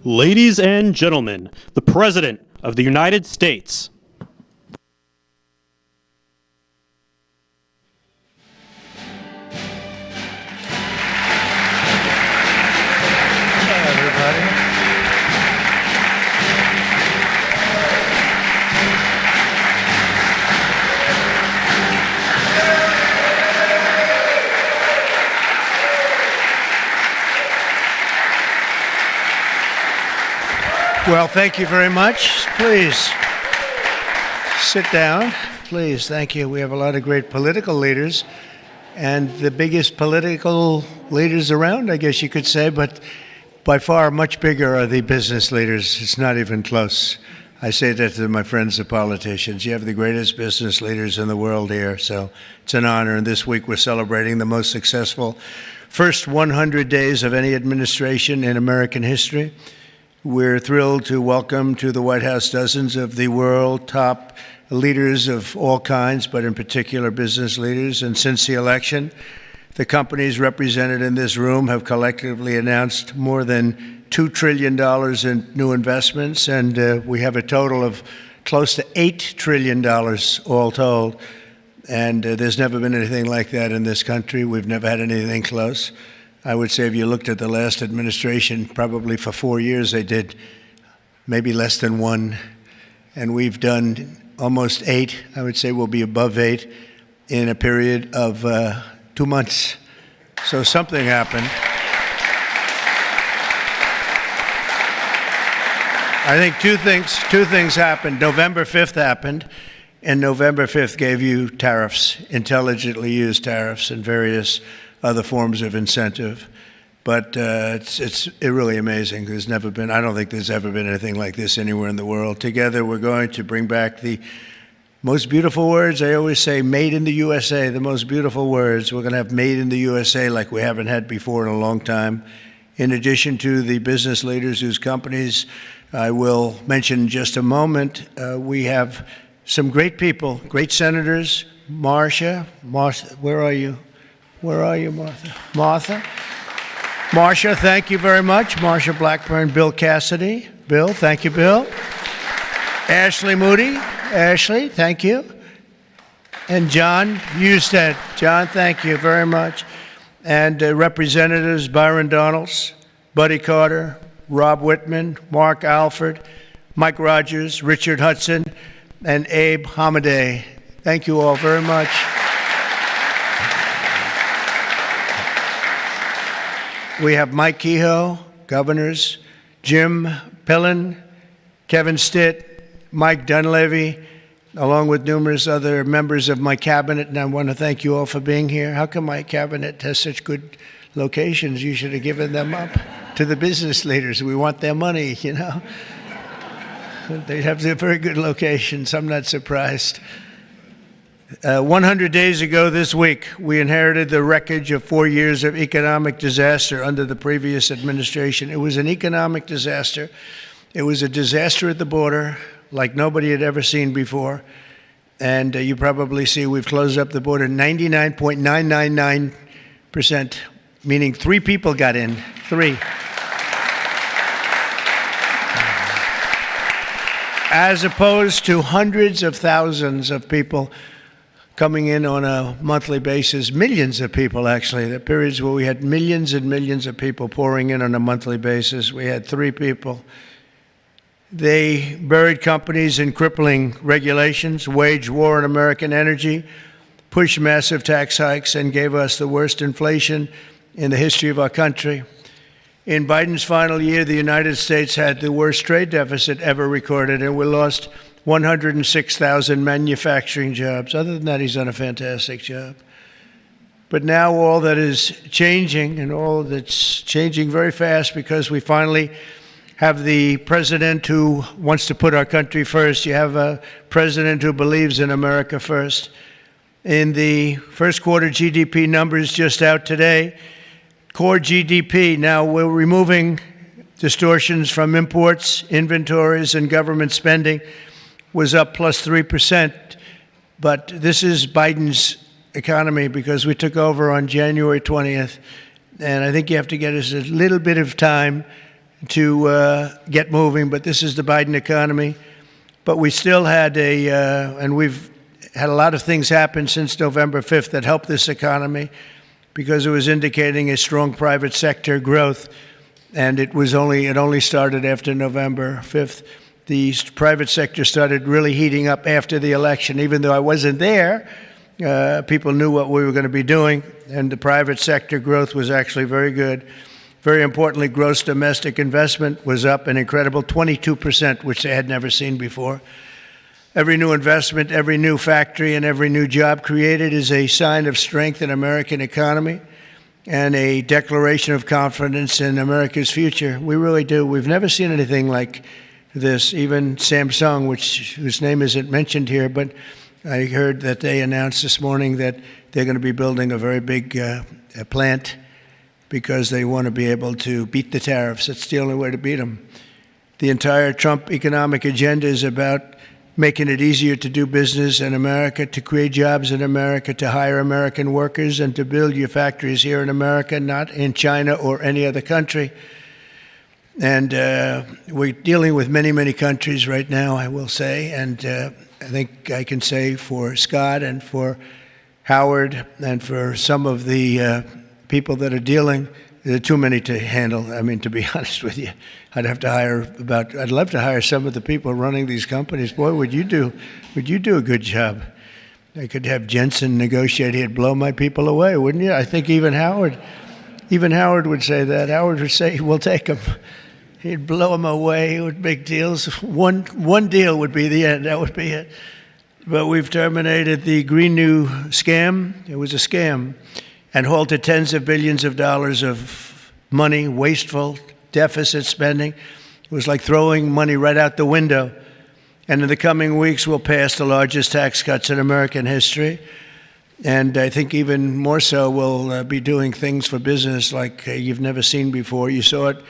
Ladies and gentlemen, the President of the United States. Well, thank you very much. Please sit down. Please, thank you. We have a lot of great political leaders and the biggest political leaders around, I guess you could say, but by far much bigger are the business leaders. It's not even close. I say that to my friends, the politicians. You have the greatest business leaders in the world here, so it's an honor. And this week we're celebrating the most successful first 100 days of any administration in American history. We're thrilled to welcome to the White House dozens of the world top leaders of all kinds, but in particular business leaders. And since the election, the companies represented in this room have collectively announced more than $2 trillion in new investments, and we have a total of close to $8 trillion all told. And there's never been anything like that in this country. We've never had anything close. I would say if you looked at the last administration, probably for 4 years they did maybe less than one, and we've done almost 8. I would say we'll be above 8 in a period of 2 months. So something happened. I think two things happened. November 5th happened, and November 5th gave you tariffs, intelligently used tariffs and various other forms of incentive. But it's really amazing. There's never been, I don't think there's ever been anything like this anywhere in the world. Together, we're going to bring back the most beautiful words. I always say made in the USA, the most beautiful words. We're going to have made in the USA like we haven't had before in a long time. In addition to the business leaders whose companies I will mention in just a moment, we have some great people, great senators. Marcia, where are you? Where are you, Martha? Marcia, thank you very much. Marcia Blackburn, Bill Cassidy. Bill, thank you, Bill. Ashley Moody. Ashley, thank you. And John Husted. John, thank you very much. And Representatives Byron Donalds, Buddy Carter, Rob Whitman, Mark Alford, Mike Rogers, Richard Hudson, and Abe Hamadeh. Thank you all very much. We have Mike Kehoe, governors, Jim Pillen, Kevin Stitt, Mike Dunleavy, along with numerous other members of my cabinet, and I want to thank you all for being here. How come my cabinet has such good locations? You should have given them up to the business leaders. We want their money, you know. They have very good locations. I'm not surprised. 100 days ago this week, we inherited the wreckage of 4 years of economic disaster under the previous administration. It was an economic disaster. It was a disaster at the border like nobody had ever seen before. And you probably see we've closed up the border 99.999%, meaning 3 people got in. 3. As opposed to hundreds of thousands of people coming in on a monthly basis, millions of people actually. There are periods where we had millions and millions of people pouring in on a monthly basis. We had 3 people. They buried companies in crippling regulations, waged war on American energy, pushed massive tax hikes, and gave us the worst inflation in the history of our country. In Biden's final year, the United States had the worst trade deficit ever recorded, and we lost 106,000 manufacturing jobs. Other than that, he's done a fantastic job. But now all that is changing, and all that's changing very fast, because we finally have the president who wants to put our country first. You have a president who believes in America first. In the first quarter GDP numbers just out today, core GDP, now we're removing distortions from imports, inventories, and government spending, was up plus 3%. But this is Biden's economy because we took over on January 20th. And I think you have to get us a little bit of time to get moving, but this is the Biden economy. But we still had and we've had a lot of things happen since November 5th that helped this economy because it was indicating a strong private sector growth, and it only started after November 5th. The private sector started really heating up after the election. Even though I wasn't there, people knew what we were going to be doing, and the private sector growth was actually very good. Very importantly, gross domestic investment was up an incredible 22%, which they had never seen before. Every new investment, every new factory, and every new job created is a sign of strength in American economy and a declaration of confidence in America's future. We really do. We've never seen anything like this. Even Samsung, whose name isn't mentioned here, but I heard that they announced this morning that they're going to be building a very big plant because they want to be able to beat the tariffs. It's the only way to beat them. The entire Trump economic agenda is about making it easier to do business in America, to create jobs in America, to hire American workers, and to build your factories here in America, not in China or any other country. And we're dealing with many, many countries right now, I will say. And I think I can say for Scott and for Howard and for some of the people that are dealing, there are too many to handle. I mean, to be honest with you, I'd love to hire some of the people running these companies. Boy, would you do a good job. I could have Jensen negotiate. He'd blow my people away, wouldn't you? I think even Howard would say that. Howard would say, we'll take them. He'd blow them away with big deals. One deal would be the end. That would be it. But we've terminated the Green New scam. It was a scam. And halted tens of billions of dollars of money, wasteful deficit spending. It was like throwing money right out the window. And in the coming weeks, we'll pass the largest tax cuts in American history. And I think even more so, we'll be doing things for business like you've never seen before. You saw it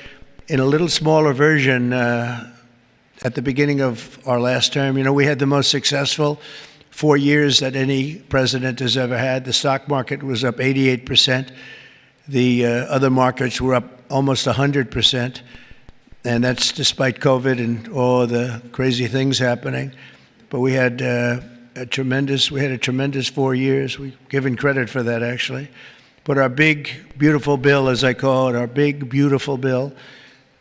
in a little smaller version at the beginning of our last term. You know, we had the most successful 4 years that any president has ever had. The stock market was up 88%. The other markets were up almost 100%. And that's despite COVID and all the crazy things happening. But we had a tremendous 4 years. We've given credit for that, actually. But our big, beautiful bill, as I call it, our big, beautiful bill,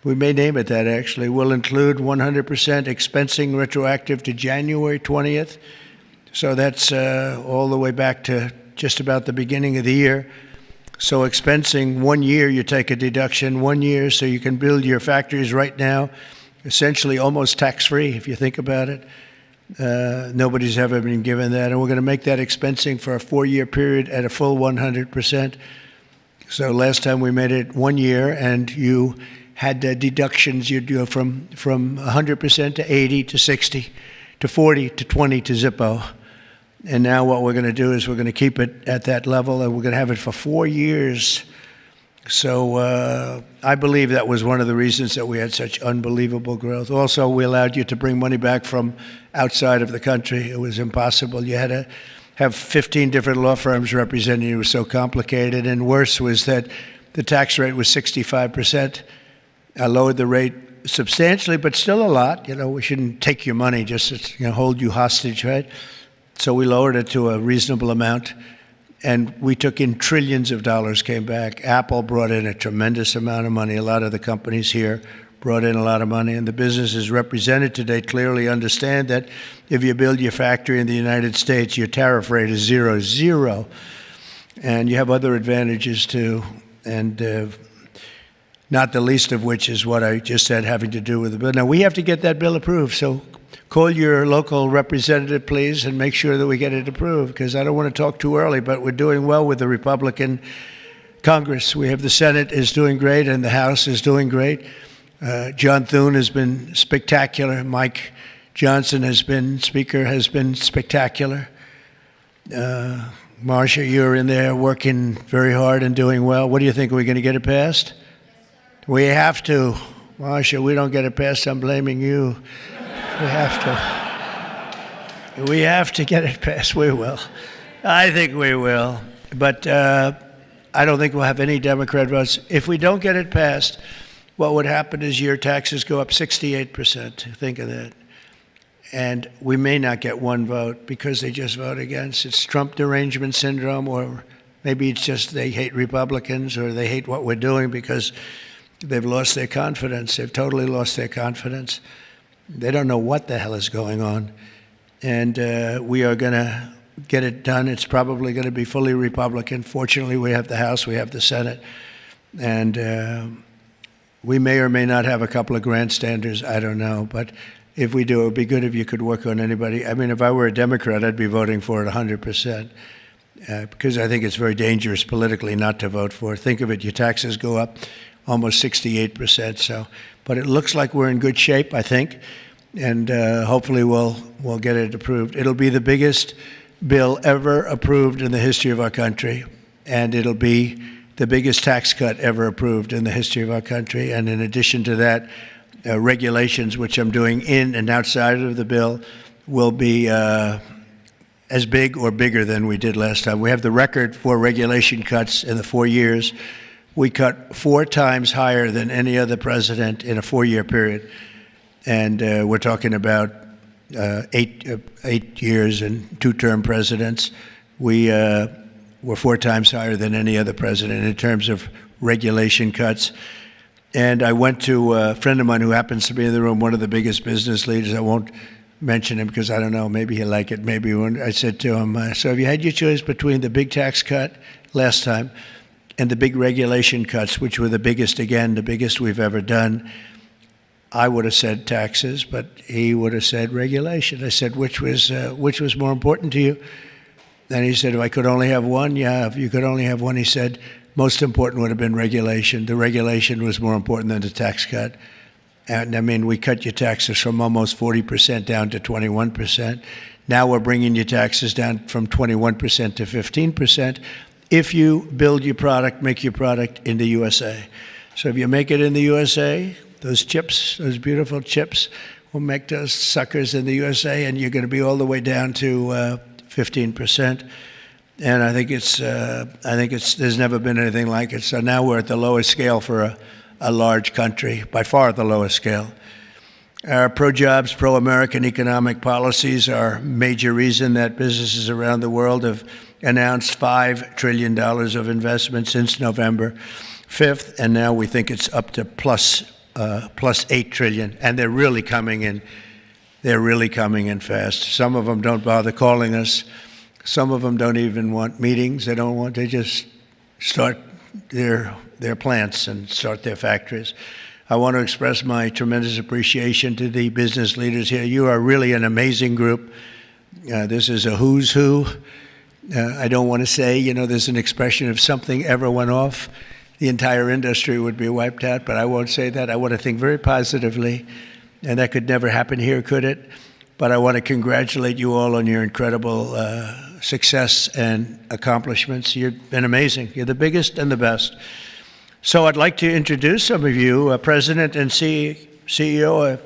we may name it that, actually, will include 100% expensing retroactive to January 20th. So that's all the way back to just about the beginning of the year. So expensing 1 year, you take a deduction 1 year, so you can build your factories right now, essentially almost tax-free, if you think about it. Nobody's ever been given that. And we're going to make that expensing for a 4-year period at a full 100%. So last time we made it 1 year, and you had deductions. You'd go from 100% to 80 to 60 to 40 to 20 to Zippo. And now what we're going to do is we're going to keep it at that level, and we're going to have it for 4 years. So I believe that was one of the reasons that we had such unbelievable growth. Also, we allowed you to bring money back from outside of the country. It was impossible. You had to have 15 different law firms representing you. It was so complicated. And worse was that the tax rate was 65%. I lowered the rate substantially, but still a lot. You know, we shouldn't take your money just to hold you hostage, right? So we lowered it to a reasonable amount, and we took in trillions of dollars, came back. Apple brought in a tremendous amount of money. A lot of the companies here brought in a lot of money, and the businesses represented today clearly understand that if you build your factory in the United States, your tariff rate is 0, and you have other advantages too, and not the least of which is what I just said having to do with the bill. Now, we have to get that bill approved, so call your local representative, please, and make sure that we get it approved, because I don't want to talk too early, but we're doing well with the Republican Congress. We have the Senate is doing great, and the House is doing great. John Thune has been spectacular. Mike Johnson has been spectacular. Marcia, you're in there working very hard and doing well. What do you think? Are we going to get it passed? We have to. Marcia, we don't get it passed, I'm blaming you. We have to get it passed. We will. I think we will. But I don't think we'll have any Democrat votes. If we don't get it passed, what would happen is your taxes go up 68%. Think of that. And we may not get one vote because they just vote against. It's Trump derangement syndrome, or maybe it's just they hate Republicans, or they hate what we're doing because they've lost their confidence. They've totally lost their confidence. They don't know what the hell is going on. And we are going to get it done. It's probably going to be fully Republican. Fortunately, we have the House, we have the Senate. And we may or may not have a couple of grandstanders, I don't know. But if we do, it would be good if you could work on anybody. I mean, if I were a Democrat, I'd be voting for it 100%. Because I think it's very dangerous politically not to vote for it. Think of it, your taxes go up almost 68%. So, but it looks like we're in good shape, I think, and hopefully we'll get it approved. It'll be the biggest bill ever approved in the history of our country, and it'll be the biggest tax cut ever approved in the history of our country. And in addition to that, regulations, which I'm doing in and outside of the bill, will be as big or bigger than we did last time. We have the record for regulation cuts in the 4 years. We cut 4 times higher than any other president in a 4-year period. And we're talking about 8 years and 2-term presidents. We were 4 times higher than any other president in terms of regulation cuts. And I went to a friend of mine who happens to be in the room, one of the biggest business leaders. I won't mention him because I don't know, maybe he'll like it, maybe he won't. I said to him, so have you had your choice between the big tax cut last time and the big regulation cuts, which were the biggest, again, the biggest we've ever done? I would have said taxes, but he would have said regulation. I said, which was more important to you? And he said, if I could only have one, yeah, if you could only have one, he said, most important would have been regulation. The regulation was more important than the tax cut. And I mean, we cut your taxes from almost 40% down to 21%. Now we're bringing your taxes down from 21% to 15% if you build your product, make your product in the USA. So if you make it in the USA, those chips, those beautiful chips, will make those suckers in the USA, and you're going to be all the way down to 15%. And I think there's never been anything like it. So now we're at the lowest scale for a large country, by far the lowest scale. Our pro-jobs, pro-American economic policies are a major reason that businesses around the world have announced $5 trillion of investment since November 5th, and now we think it's up to plus $8 trillion, and they're really coming in. They're really coming in fast. Some of them don't bother calling us. Some of them don't even want meetings. They just start their plants and start their factories. I want to express my tremendous appreciation to the business leaders here. You are really an amazing group. This is a who's who. I don't want to say, there's an expression if something ever went off, the entire industry would be wiped out, but I won't say that. I want to think very positively, and that could never happen here, could it? But I want to congratulate you all on your incredible success and accomplishments. You've been amazing. You're the biggest and the best. So I'd like to introduce some of you, President and CEO of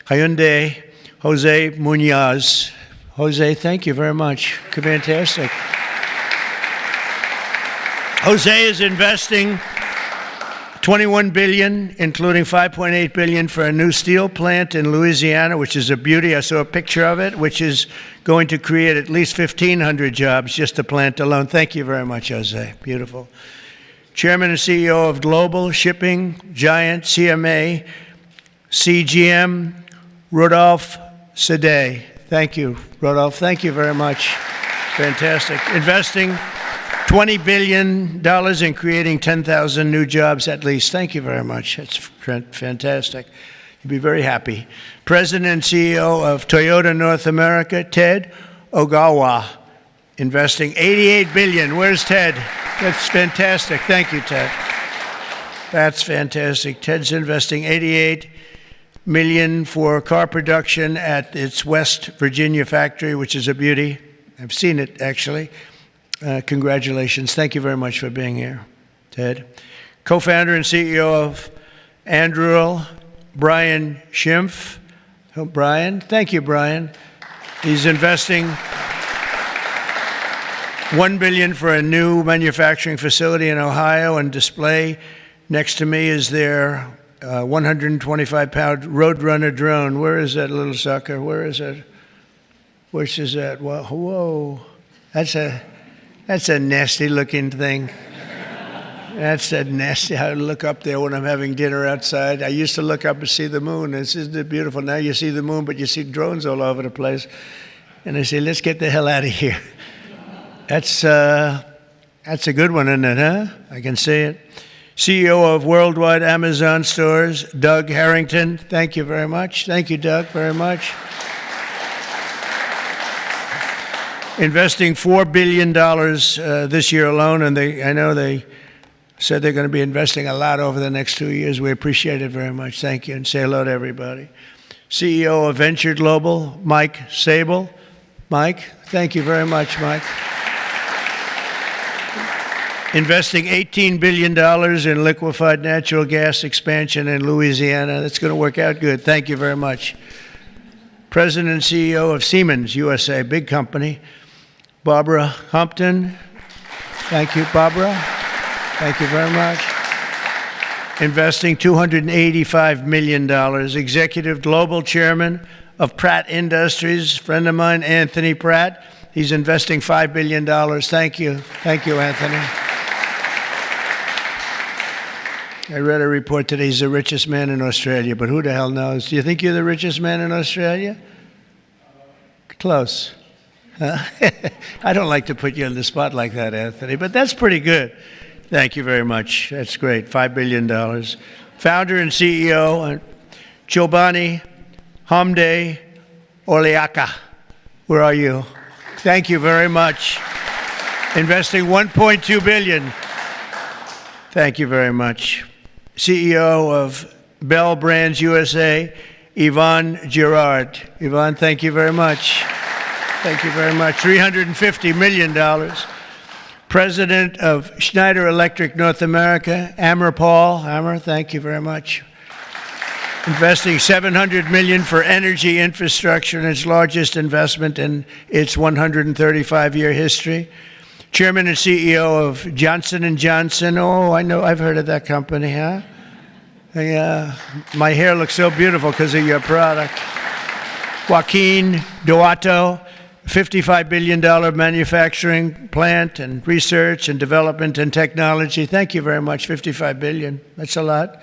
Hyundai, Jose Munoz. Jose, thank you very much. Fantastic. Jose is investing $21 billion, including $5.8 billion for a new steel plant in Louisiana, which is a beauty. I saw a picture of it, which is going to create at least 1,500 jobs, just the plant alone. Thank you very much, Jose. Beautiful. Chairman and CEO of global shipping giant CMA CGM, Rodolphe Sade. Thank you, Rodolphe. Thank you very much. Fantastic. Investing $20 billion in creating 10,000 new jobs at least. Thank you very much. It's fantastic. You'll be very happy. President and CEO of Toyota North America, Ted Ogawa, investing $88 billion. Where's Ted? That's fantastic. Thank you, Ted. That's fantastic. Ted's investing $88 million for car production at its West Virginia factory, which is a beauty. I've seen it, actually. Congratulations. Thank you very much for being here, Ted. Co-founder and CEO of Anduril, Brian Schimpf. Oh, Brian. Thank you, Brian. He's investing $1 billion for a new manufacturing facility in Ohio and display. Next to me is their 125-pound Roadrunner drone. Where is that little sucker? Where is it? Which is that? Whoa. That's a nasty-looking thing. That's a nasty. I look up there when I'm having dinner outside. I used to look up and see the moon. Isn't it beautiful? Now you see the moon, but you see drones all over the place. And I say, let's get the hell out of here. That's a good one, isn't it, huh? I can see it. CEO of Worldwide Amazon Stores, Doug Harrington. Thank you very much. Thank you, Doug, very much. Investing $4 billion this year alone, and I know they said they're going to be investing a lot over the next 2 years. We appreciate it very much. Thank you, and say hello to everybody. CEO of Venture Global, Mike Sable. Mike, thank you very much, Mike. Investing $18 billion in liquefied natural gas expansion in Louisiana. That's going to work out good. Thank you very much. President and CEO of Siemens USA, big company, Barbara Humpton. Thank you, Barbara. Thank you very much. Investing $285 million. Executive Global Chairman of Pratt Industries, friend of mine, Anthony Pratt. He's investing $5 billion. Thank you. Thank you, Anthony. I read a report today he's the richest man in Australia, but who the hell knows? Do you think you're the richest man in Australia? Close. I don't like to put you on the spot like that, Anthony, but that's pretty good. Thank you very much. That's great. $5 billion. Founder and CEO, Chobani Hamde Oliaka. Where are you? Thank you very much. Investing $1.2 billion. Thank you very much. CEO of Bell Brands USA, Yvonne Girard. Yvonne, thank you very much. Thank you very much. $350 million. President of Schneider Electric North America, Amr Paul. Amr, thank you very much. Investing $700 million for energy infrastructure in its largest investment in its 135-year history. Chairman and CEO of Johnson & Johnson. Oh, I know, I've heard of that company, huh? Yeah, my hair looks so beautiful because of your product. Joaquin Duato, $55 billion manufacturing plant and research and development and technology. Thank you very much, $55 billion. That's a lot.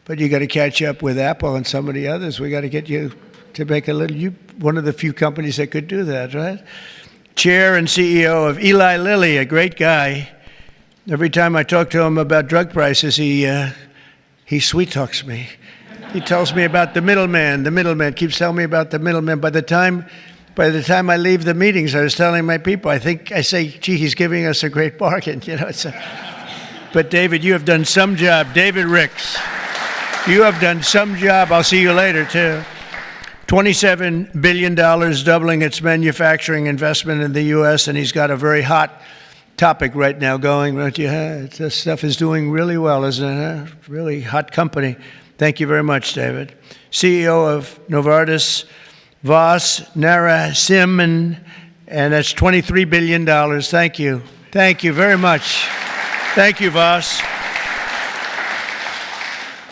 But you got to catch up with Apple and some of the others. We got to get you to make a little, one of the few companies that could do that, right? Chair and CEO of Eli Lilly, a great guy. Every time I talk to him about drug prices, he sweet talks me. He tells me about the middleman. The middleman keeps telling me about the middleman. By the time I leave the meetings, I was telling my people, I say, gee, he's giving us a great bargain. You know, but David, you have done some job. David Ricks, you have done some job. I'll see you later, too. $27 billion, doubling its manufacturing investment in the U.S., and he's got a very hot topic right now going, don't you? This stuff is doing really well, isn't it? Really hot company. Thank you very much, David. CEO of Novartis, Vas Narasimhan, and that's $23 billion. Thank you. Thank you very much. Thank you, Vas.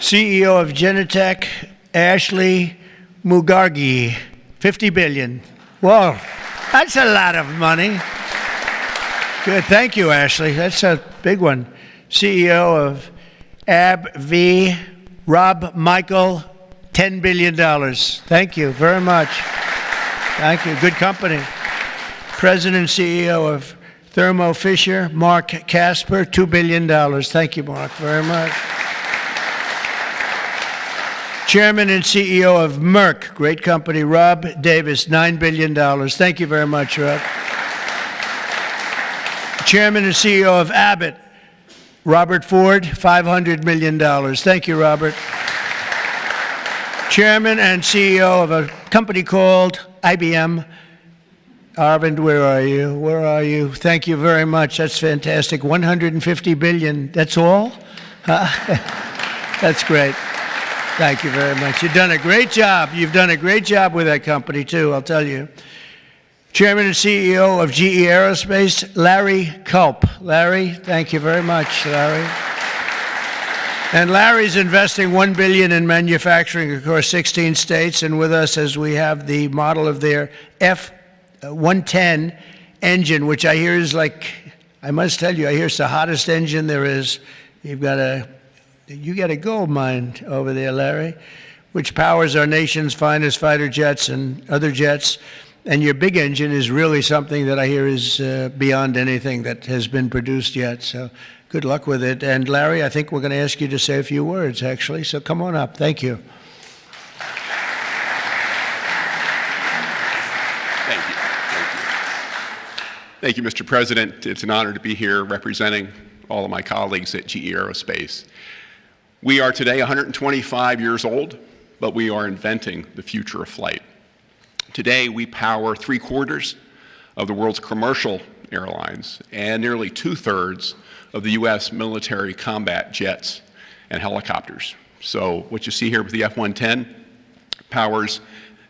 CEO of Genentech, Ashley Mugargi, $50 billion. Whoa, that's a lot of money. Good, thank you, Ashley. That's a big one. CEO of AbbVie, Rob Michael, $10 billion. Thank you very much. Thank you, good company. President and CEO of Thermo Fisher, Mark Casper, $2 billion. Thank you, Mark, very much. Chairman and CEO of Merck, great company, Rob Davis, $9 billion. Thank you very much, Rob. Chairman and CEO of Abbott, Robert Ford, $500 million. Thank you, Robert. Chairman and CEO of a company called IBM. Arvind, where are you? Where are you? Thank you very much. That's fantastic. $150 billion. That's all? That's great. Thank you very much. You've done a great job. You've done a great job with that company, too, I'll tell you. Chairman and CEO of GE Aerospace, Larry Culp. Larry, thank you very much, Larry. And Larry's investing $1 billion in manufacturing across 16 states, and with us as we have the model of their F-110 engine, which I hear is like, I must tell you, I hear it's the hottest engine there is. You got a gold mine over there, Larry, which powers our nation's finest fighter jets and other jets. And your big engine is really something that I hear is beyond anything that has been produced yet. So good luck with it. And Larry, I think we're going to ask you to say a few words, actually. So come on up. Thank you. Thank you. Thank you, Mr. President. It's an honor to be here representing all of my colleagues at GE Aerospace. We are today 125 years old, but we are inventing the future of flight. Today, we power 3/4 of the world's commercial airlines and nearly 2/3 of the U.S. military combat jets and helicopters. So what you see here with the F-110 powers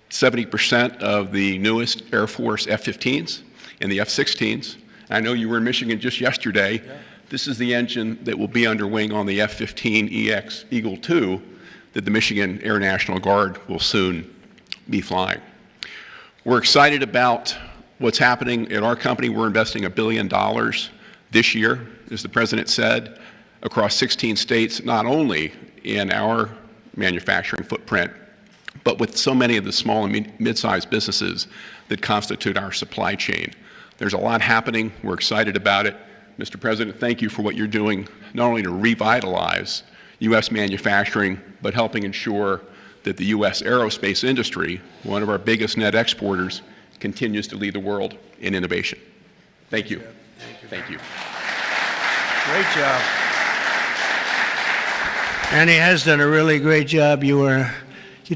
70% of the newest Air Force F-15s and the F-16s. I know you were in Michigan just yesterday. Yeah. This is the engine that will be under wing on the F-15EX Eagle II that the Michigan Air National Guard will soon be flying. We're excited about what's happening at our company. We're investing $1 billion this year, as the President said, across 16 states, not only in our manufacturing footprint, but with so many of the small and mid-sized businesses that constitute our supply chain. There's a lot happening. We're excited about it. Mr. President, thank you for what you're doing, not only to revitalize U.S. manufacturing, but helping ensure that the U.S. aerospace industry, one of our biggest net exporters, continues to lead the world in innovation. Thank you. Thank you. Great job. And he has done a really great job. You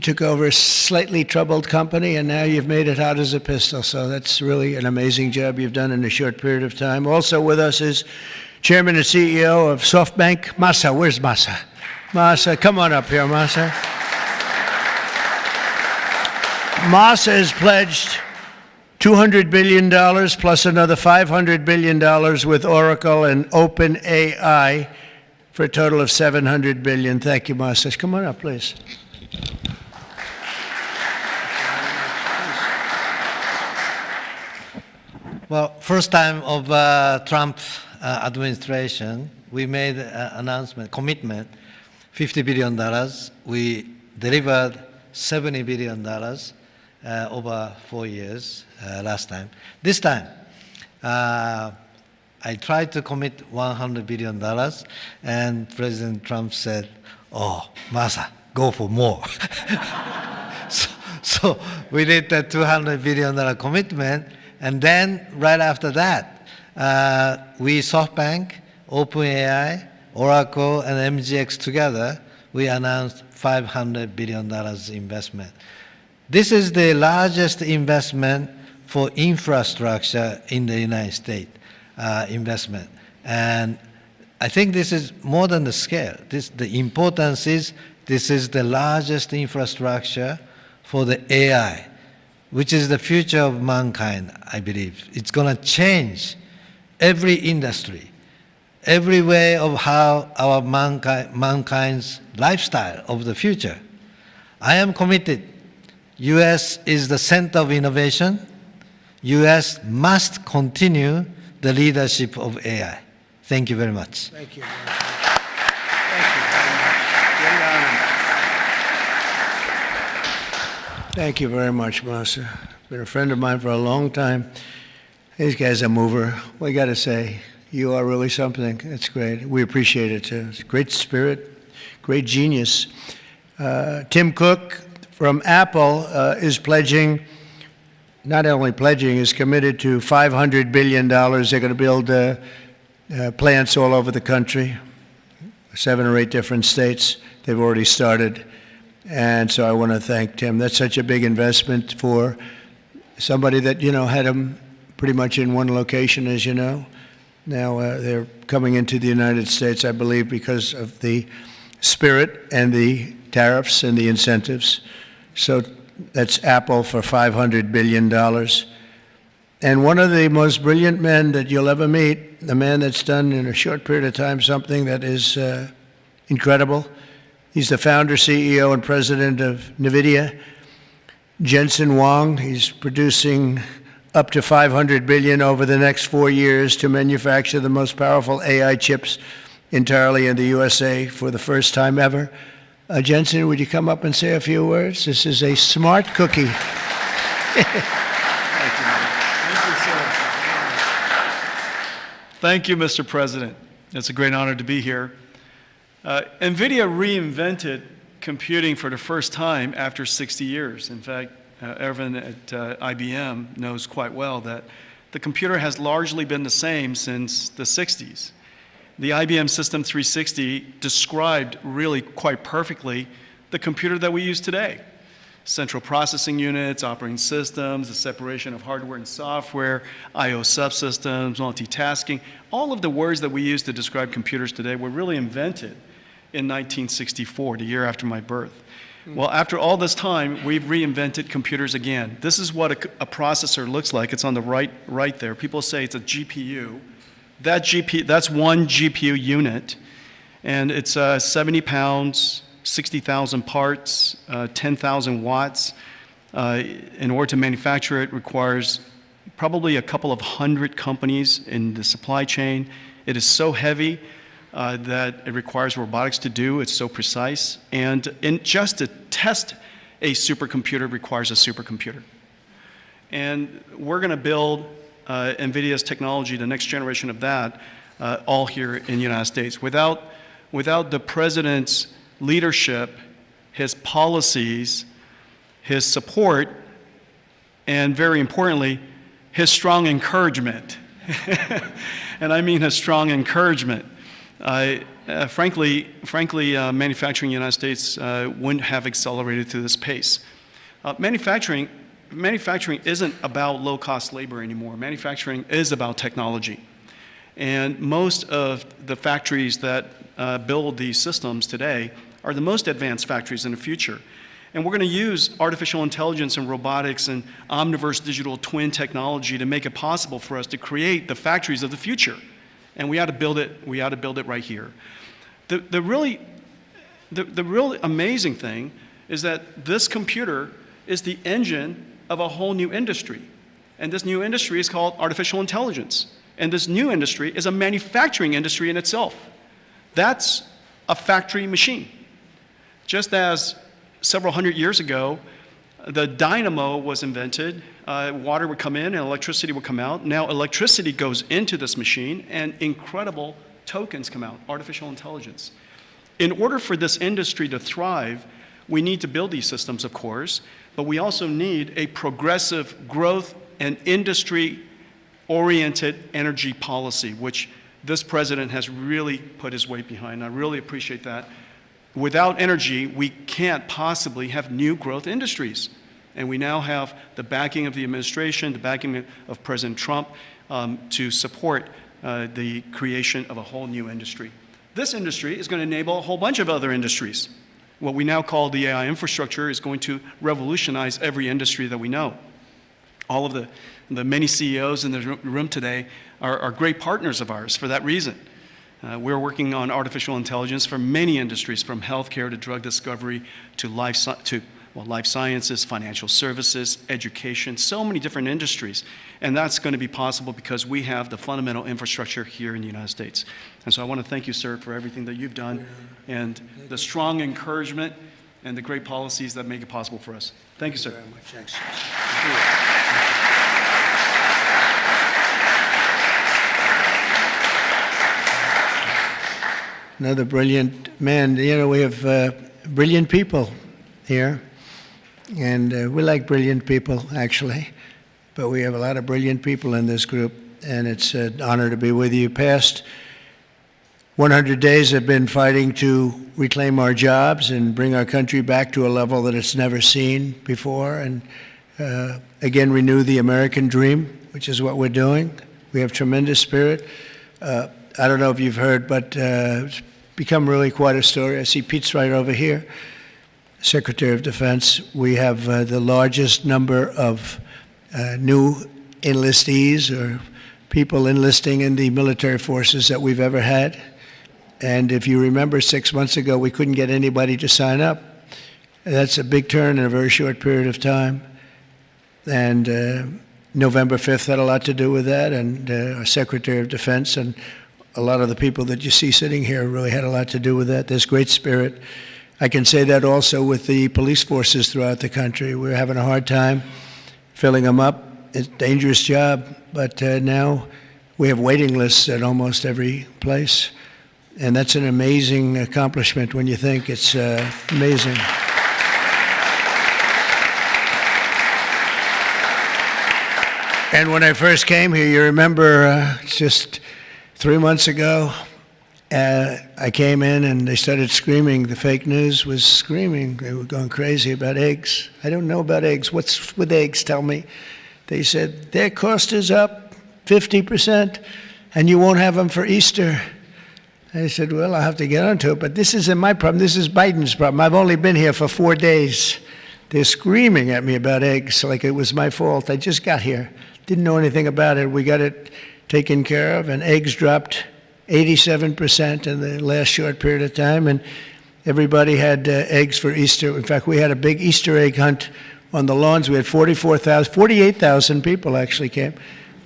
took over a slightly troubled company, and now you've made it hot as a pistol. So that's really an amazing job you've done in a short period of time. Also with us is Chairman and CEO of SoftBank, Masa. Where's Masa? Masa, come on up here, Masa. Masa has pledged $200 billion plus another $500 billion with Oracle and OpenAI for a total of $700 billion. Thank you, Masa. Come on up, please. Well, first time of Trump administration, we made an announcement, commitment, $50 billion. We delivered $70 billion over 4 years last time. This time, I tried to commit $100 billion, and President Trump said, "Oh, Masa, go for more." so we did the $200 billion commitment, and then right after that, we SoftBank, OpenAI, Oracle, and MGX together, we announced $500 billion investment. This is the largest investment for infrastructure in the United States, investment. And I think this is more than the scale. The importance is this is the largest infrastructure for the AI, which is the future of mankind, I believe. It's going to change every industry, every way of how our mankind's lifestyle of the future. I am committed. U.S. is the center of innovation. U.S. must continue the leadership of AI. Thank you very much. Thank you. Thank you very much. Great honor. Thank you very much, Masa. Been a friend of mine for a long time. These guys are a mover. We got to say, you are really something. It's great. We appreciate it too. It's great spirit, great genius. Tim Cook from Apple is pledging, not only pledging, is committed to $500 billion. They're going to build plants all over the country, 7 or 8 different states. They've already started. And so I want to thank Tim. That's such a big investment for somebody that, had them pretty much in one location, as you know. Now they're coming into the United States, I believe, because of the spirit and the tariffs and the incentives. So that's Apple for $500 billion. And one of the most brilliant men that you'll ever meet, the man that's done in a short period of time something that is incredible. He's the founder, CEO, and president of NVIDIA. Jensen Huang, he's producing up to 500 billion over the next 4 years to manufacture the most powerful AI chips entirely in the USA for the first time ever. Jensen, would you come up and say a few words? This is a smart cookie. Thank you, Mr. President. It's a great honor to be here. NVIDIA reinvented computing for the first time after 60 years. In fact, everyone at IBM knows quite well that the computer has largely been the same since the 60s. The IBM System 360 described really quite perfectly the computer that we use today. Central processing units, operating systems, the separation of hardware and software, I/O subsystems, multitasking. All of the words that we use to describe computers today were really invented in 1964, the year after my birth. Well, after all this time, we've reinvented computers again. This is what a processor looks like. It's on the right there. People say it's a GPU. That's one GPU unit, and it's 70 pounds, 60,000 parts, 10,000 watts. In order to manufacture it requires probably a couple of hundred companies in the supply chain. It is so heavy that it requires robotics to do. It's so precise. And just to test a supercomputer requires a supercomputer. And we're going to build NVIDIA's technology, the next generation of that, all here in the United States. Without the president's leadership, his policies, his support, and very importantly, his strong encouragement. And I mean his strong encouragement. Frankly, manufacturing in the United States wouldn't have accelerated to this pace. Manufacturing isn't about low-cost labor anymore. Manufacturing is about technology. And most of the factories that build these systems today are the most advanced factories in the future. And we're going to use artificial intelligence and robotics and omniverse digital twin technology to make it possible for us to create the factories of the future. And we ought to build it right here. The really amazing thing is that this computer is the engine of a whole new industry. And this new industry is called artificial intelligence. And this new industry is a manufacturing industry in itself. That's a factory machine. Just as several hundred years ago, the dynamo was invented, water would come in and electricity would come out. Now electricity goes into this machine and incredible tokens come out, artificial intelligence. In order for this industry to thrive, we need to build these systems, of course, but we also need a progressive growth and industry-oriented energy policy, which this president has really put his weight behind. I really appreciate that. Without energy, we can't possibly have new growth industries. And we now have the backing of the administration, the backing of President Trump to support the creation of a whole new industry. This industry is going to enable a whole bunch of other industries. What we now call the AI infrastructure is going to revolutionize every industry that we know. All of the many CEOs in the room today are great partners of ours for that reason. We're working on artificial intelligence for many industries, from healthcare to drug discovery to life sciences, financial services, education, so many different industries. And that's going to be possible because we have the fundamental infrastructure here in the United States. And so I want to thank you, sir, for everything that you've done and the strong encouragement and the great policies that make it possible for us. Thank you, sir. Very much. Thanks. Another brilliant man. You know, we have brilliant people here, and we like brilliant people, actually, but we have a lot of brilliant people in this group, and it's an honor to be with you. Past 100 days have been fighting to reclaim our jobs and bring our country back to a level that it's never seen before, and again renew the American dream, which is what we're doing. We have tremendous spirit. I don't know if you've heard, but it's become really quite a story. I see Pete's right over here, Secretary of Defense. We have the largest number of new enlistees or people enlisting in the military forces that we've ever had. And if you remember 6 months ago, we couldn't get anybody to sign up. That's a big turn in a very short period of time. And November 5th had a lot to do with that, and our Secretary of Defense and a lot of the people that you see sitting here really had a lot to do with that. There's great spirit. I can say that also with the police forces throughout the country. We're having a hard time filling them up. It's a dangerous job, but now we have waiting lists at almost every place. And that's an amazing accomplishment when you think. It's amazing. And when I first came here, you remember just 3 months ago, I came in and they started screaming. The fake news was screaming. They were going crazy about eggs. I don't know about eggs. What's with eggs? Tell me. They said, their cost is up 50%, and you won't have them for Easter. I said, well, I'll have to get onto it, but this isn't my problem. This is Biden's problem. I've only been here for 4 days. They're screaming at me about eggs like it was my fault. I just got here. Didn't know anything about it. We got it taken care of, and eggs dropped 87% in the last short period of time, and everybody had eggs for Easter. In fact, we had a big Easter egg hunt on the lawns. We had 48,000 people actually came,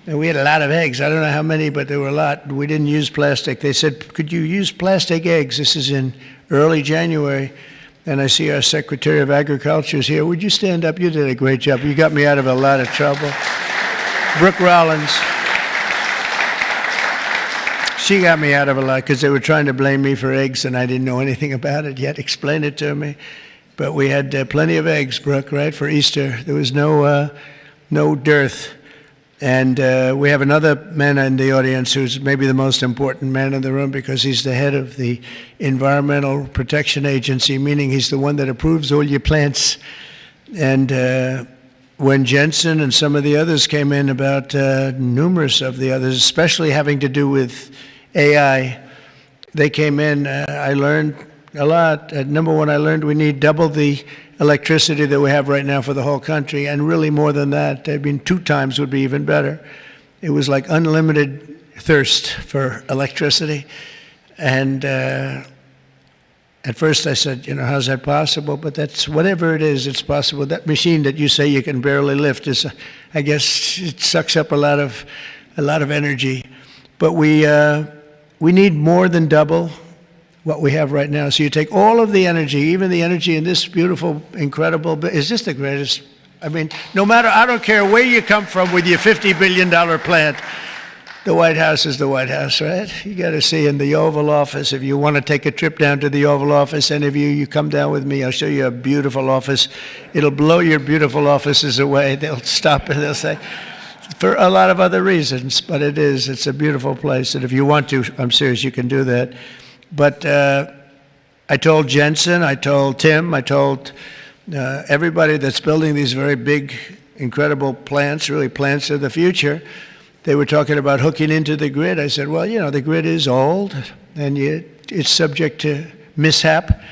and we had a lot of eggs. I don't know how many, but there were a lot. We didn't use plastic. They said, could you use plastic eggs? This is in early January, and I see our Secretary of Agriculture is here. Would you stand up? You did a great job. You got me out of a lot of trouble. Brooke Rollins. She got me out of a lot because they were trying to blame me for eggs, and I didn't know anything about it yet. Explain it to me. But we had plenty of eggs, Brooke, right, for Easter. There was no dearth. And we have another man in the audience who's maybe the most important man in the room because he's the head of the Environmental Protection Agency, meaning he's the one that approves all your plants. And when Jensen and some of the others came in about numerous of the others, especially having to do with AI, they came in, I learned a lot. Number one, I learned we need double the electricity that we have right now for the whole country, and really more than that. I mean, 2 times would be even better. It was like unlimited thirst for electricity. And at first I said, you know, how's that possible? But that's, whatever it is, it's possible. That machine that you say you can barely lift is, I guess, it sucks up a lot of energy. But we need more than double what we have right now. So you take all of the energy, even the energy in this beautiful, incredible, is this the greatest? I mean, no matter, I don't care where you come from with your $50 billion plant, the White House is the White House, right? You got to see in the Oval Office. If you want to take a trip down to the Oval Office, any of you come down with me. I'll show you a beautiful office. It'll blow your beautiful offices away. They'll stop and they'll say, for a lot of other reasons, but it's a beautiful place. And if you want to, I'm serious, you can do that. But I told Jensen, I told Tim, I told everybody that's building these very big, incredible plants, really plants of the future. They were talking about hooking into the grid. I said, well, you know, the grid is old, and it's subject to mishap.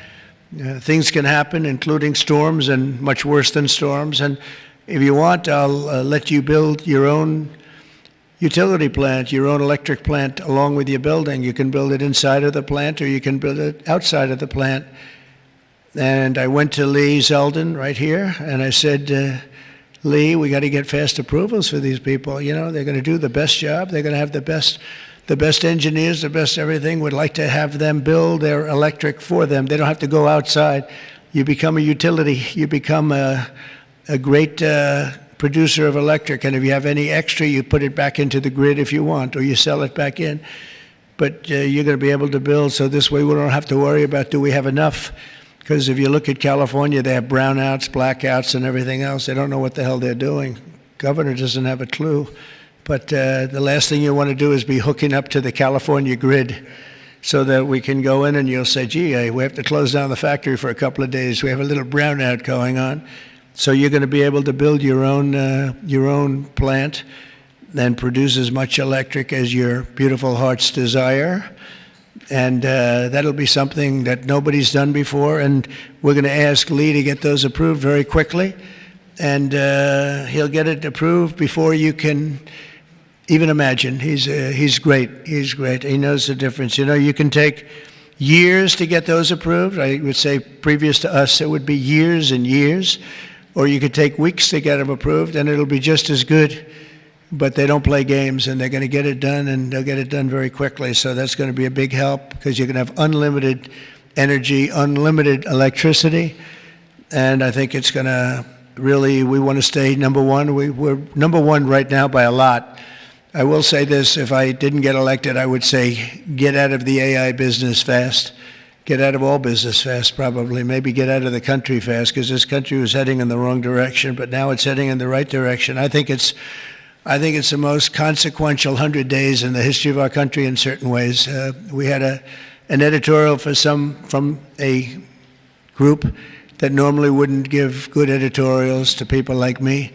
Things can happen, including storms and much worse than storms. And if you want, I'll let you build your own utility plant, your own electric plant along with your building. You can build it inside of the plant, or you can build it outside of the plant. And I went to Lee Zeldin right here, and I said, Lee, we got to get fast approvals for these people. You know, they're going to do the best job. They're going to have the best engineers, the best everything. We'd like to have them build their electric for them. They don't have to go outside. You become a utility. You become a great producer of electric. And if you have any extra, you put it back into the grid if you want, or you sell it back in. But you're going to be able to build, so this way we don't have to worry about, do we have enough? Because if you look at California, they have brownouts, blackouts, and everything else. They don't know what the hell they're doing. Governor doesn't have a clue. But the last thing you want to do is be hooking up to the California grid so that we can go in and you'll say, gee, we have to close down the factory for a couple of days. We have a little brownout going on. So you're going to be able to build your own plant and produce as much electric as your beautiful heart's desire. And that'll be something that nobody's done before, and we're going to ask Lee to get those approved very quickly, and he'll get it approved before you can even imagine. He's great. He's great. He knows the difference. You know, you can take years to get those approved. I would say previous to us, it would be years and years. Or you could take weeks to get them approved, and it'll be just as good. But they don't play games, and they're going to get it done, and they'll get it done very quickly. So that's going to be a big help because you're going to have unlimited energy, unlimited electricity. And I think it's going to really, we want to stay number one. We're number one right now by a lot. I will say this, if I didn't get elected, I would say get out of the AI business fast. Get out of all business fast, probably. Maybe get out of the country fast, because this country was heading in the wrong direction, but now it's heading in the right direction. I think it's the most consequential 100 days in the history of our country in certain ways. We had an editorial from a group that normally wouldn't give good editorials to people like me.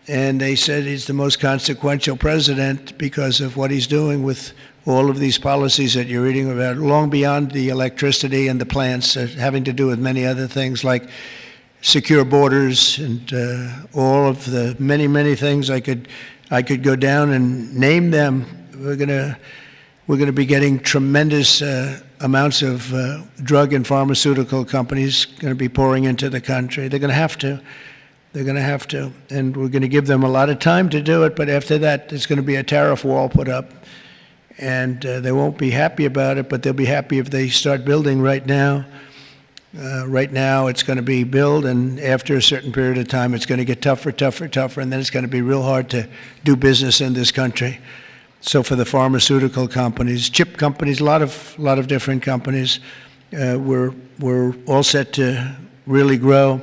And they said he's the most consequential president because of what he's doing with all of these policies that you're reading about, long beyond the electricity and the plants, having to do with many other things like secure borders and all of the many, many things. I could go down and name them. We're gonna be getting tremendous amounts of drug and pharmaceutical companies going to be pouring into the country. They're going to have to. They're going to have to, and we're going to give them a lot of time to do it, but after that, there's going to be a tariff wall put up, and they won't be happy about it, but they'll be happy if they start building right now. Right now, it's going to be build, and after a certain period of time, it's going to get tougher, and then it's going to be real hard to do business in this country. So for the pharmaceutical companies, chip companies, a lot of different companies, we're all set to really grow.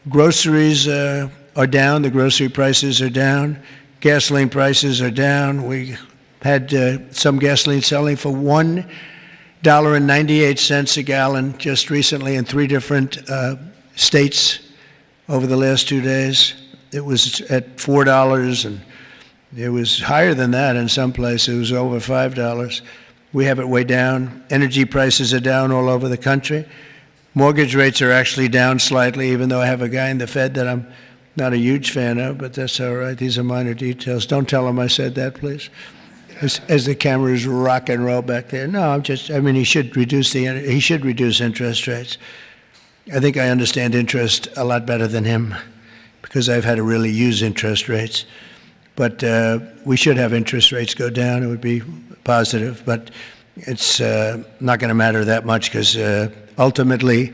Groceries are down. The grocery prices are down. Gasoline prices are down. We had some gasoline selling for $1.98 a gallon just recently in 3 different states over the last 2 days. It was at $4, and it was higher than that in some places. It was over $5. We have it way down. Energy prices are down all over the country. Mortgage rates are actually down slightly, even though I have a guy in the Fed that I'm not a huge fan of, but that's all right. These are minor details. Don't tell him I said that, please. As the cameras rock and roll back there. No, he should reduce interest rates. I think I understand interest a lot better than him because I've had to really use interest rates. But we should have interest rates go down. It would be positive, but it's not going to matter that much because ultimately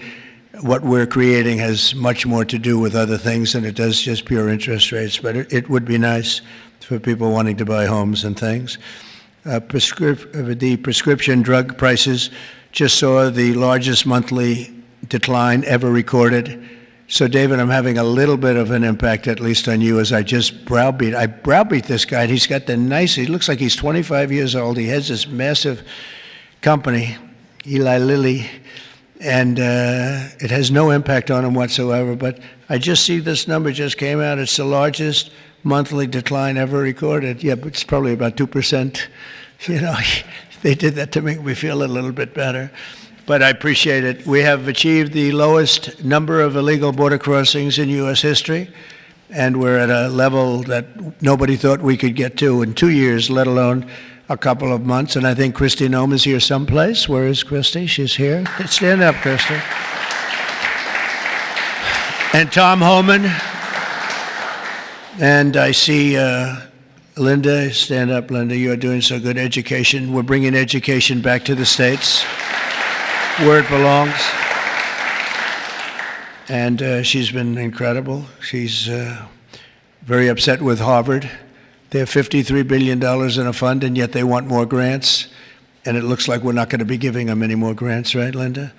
what we're creating has much more to do with other things than it does just pure interest rates. But it would be nice for people wanting to buy homes and things. The prescription drug prices just saw the largest monthly decline ever recorded. So, David, I'm having a little bit of an impact, at least on you, as I just browbeat. I browbeat this guy. He's got he looks like he's 25 years old. He has this massive company, Eli Lilly, and it has no impact on him whatsoever. But I just see this number just came out. It's the largest monthly decline ever recorded. Yeah, but it's probably about 2%. You know, they did that to make me feel a little bit better. But I appreciate it. We have achieved the lowest number of illegal border crossings in U.S. history, and we're at a level that nobody thought we could get to in 2 years, let alone a couple of months. And I think Kristi Noem is here someplace. Where is Kristi? She's here. Stand up, Kristi. And Tom Homan. And I see Linda. Stand up, Linda. You are doing so good. Education. We're bringing education back to the States, where it belongs. And she's been incredible. She's very upset with Harvard. They have $53 billion in a fund, and yet they want more grants. And it looks like we're not going to be giving them any more grants, right, Linda?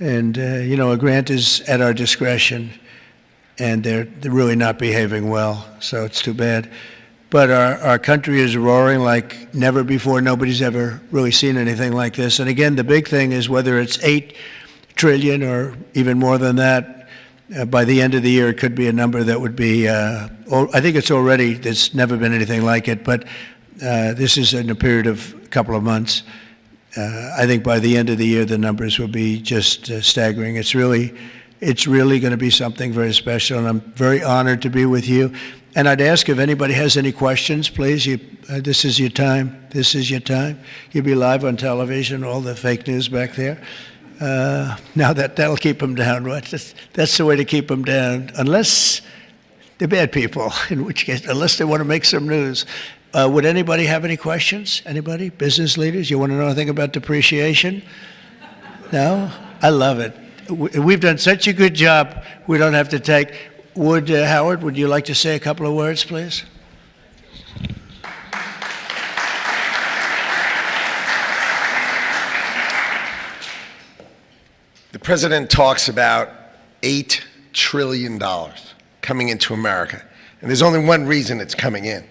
And, you know, a grant is at our discretion, and they're really not behaving well, so it's too bad. But our country is roaring like never before. Nobody's ever really seen anything like this. And again, the big thing is whether it's $8 trillion or even more than that, by the end of the year, it could be a number that would be, I think it's already, there's never been anything like it, but this is in a period of a couple of months. I think by the end of the year, the numbers will be just staggering. It's really going to be something very special, and I'm very honored to be with you. And I'd ask if anybody has any questions, please. This is your time. This is your time. You'll be live on television, all the fake news back there. Now that'll keep them down, right? That's the way to keep them down, unless they're bad people, in which case, unless they want to make some news. Would anybody have any questions? Anybody? Business leaders? You want to know anything about depreciation? No? I love it. We've done such a good job, we don't have to take. Howard, would you like to say a couple of words, please? The president talks about $8 trillion coming into America. And there's only one reason it's coming in.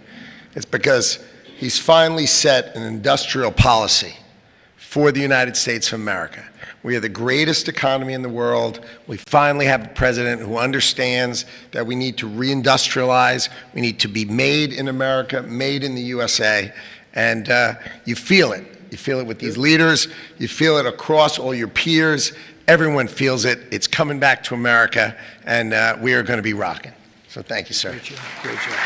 It's because he's finally set an industrial policy for the United States of America. We are the greatest economy in the world. We finally have a president who understands that we need to reindustrialize. We need to be made in America, made in the USA. And you feel it. You feel it with these leaders. You feel it across all your peers. Everyone feels it. It's coming back to America, and we are going to be rocking. So thank you, sir. Great job. Great job.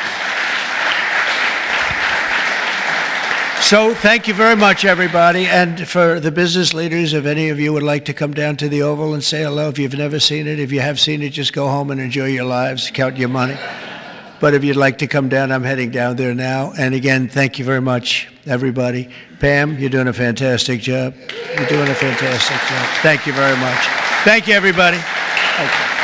So thank you very much, everybody. And for the business leaders, if any of you would like to come down to the Oval and say hello, if you've never seen it, if you have seen it, just go home and enjoy your lives, count your money. But if you'd like to come down, I'm heading down there now. And again, thank you very much, everybody. Pam, you're doing a fantastic job. You're doing a fantastic job. Thank you very much. Thank you, everybody. Thank you.